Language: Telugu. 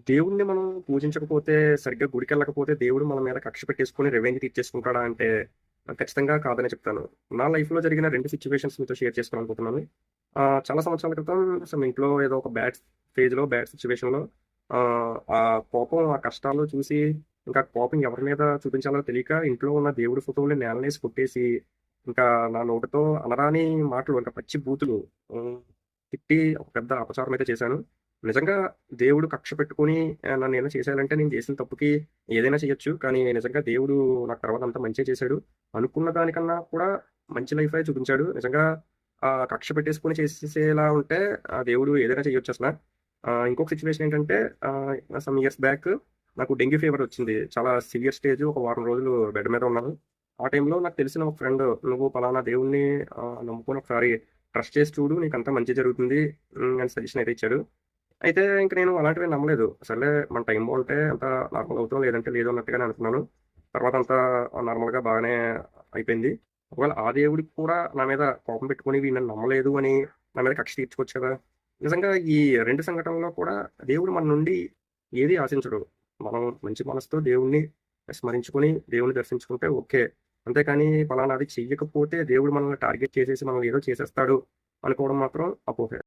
దేవుడిని మనం పూజించకపోతే, సరిగ్గా గుడికెళ్ళకపోతే దేవుడు మన మీద కక్ష పెట్టేసుకొని రివెంజ్ తీర్చేసుకుంటాడా అంటే, ఖచ్చితంగా కాదనే చెప్తాను. నా లైఫ్‌లో జరిగిన 2 సిట్యుయేషన్స్ మీతో షేర్ చేసుకోవాలనుకుంటున్నాను. చాలా సంవత్సరాల క్రితం అసలు ఇంట్లో ఏదో ఒక బ్యాడ్ ఫేజ్‌లో, బ్యాడ్ సిట్యుయేషన్‌లో ఆ కోపం, ఆ కష్టాలు చూసి ఇంకా కోపం ఎవరి మీద చూపించాలో తెలియక ఇంట్లో ఉన్న దేవుడి ఫోటోలని నేలనేసి కొట్టేసి, ఇంకా నా నోటితో అనరాని మాటలు, ఇంకా పచ్చి బూతులు హ్మ్, తిట్టి ఒక పెద్ద అపచారం అయితే చేశాను. నిజంగా దేవుడు కక్ష పెట్టుకొని నన్నేమైనా చేసేయాలంటే నేను చేసిన తప్పుకి ఏదైనా చేయొచ్చు. కానీ నిజంగా దేవుడు నాకు తర్వాత అంతా మంచే చేశాడు. అనుకున్న దానికన్నా కూడా మంచి లైఫే చూపించాడు. నిజంగా కక్ష పెట్టేసుకొని చేసేసేలా ఉంటే దేవుడు ఏదైనా చేయొచ్చసల. ఇంకొక సిట్యుయేషన్ ఏంటంటే సమ్ ఇయర్స్ బ్యాక్ నాకు డెంగ్యూ ఫీవర్ వచ్చింది. చాలా సివియర్ స్టేజ్. ఒక వారం రోజులు బెడ్ మీద ఉన్నాను. ఆ టైంలో నాకు తెలిసిన ఒక ఫ్రెండ్, "నువ్వు పలానా దేవుడిని నమ్ముకొని ఒకసారి ట్రస్ట్ చేసి చూడు. నీకంతా మంచే జరుగుతుంది" అని సజెషన్ అయితే ఇచ్చాడు. అయితే ఇంక నేను అలాంటివి నమ్మలేదు. సర్లే మన టైం బావుంటే అంతా నార్మల్ అవుతాం. లేదంటే లేదు అన్నట్టుగానే అనుకున్నాను. తర్వాత అంతా నార్మల్‌గా బాగానే అయిపోయింది. ఒకవేళ ఆ దేవుడికి కూడా నా మీద కోపం పెట్టుకొని వీడు నన్ను నమ్మలేదు అని నా మీద కక్ష తీర్చుకోవచ్చు కదా! నిజంగా ఈ 2 సంఘటనల్లో కూడా దేవుడు మన నుండి ఏది ఆశించడు. మనం మంచి మనసుతో దేవుడిని స్మరించుకొని, దేవుడిని దర్శించుకుంటే ఓకే. అంతేకాని పలానాది చెయ్యకపోతే దేవుడు మనల్ని టార్గెట్ చేసేసి మనల్ని ఏదో చేసేస్తాడు అనుకోవడం మాత్రం అపోహే.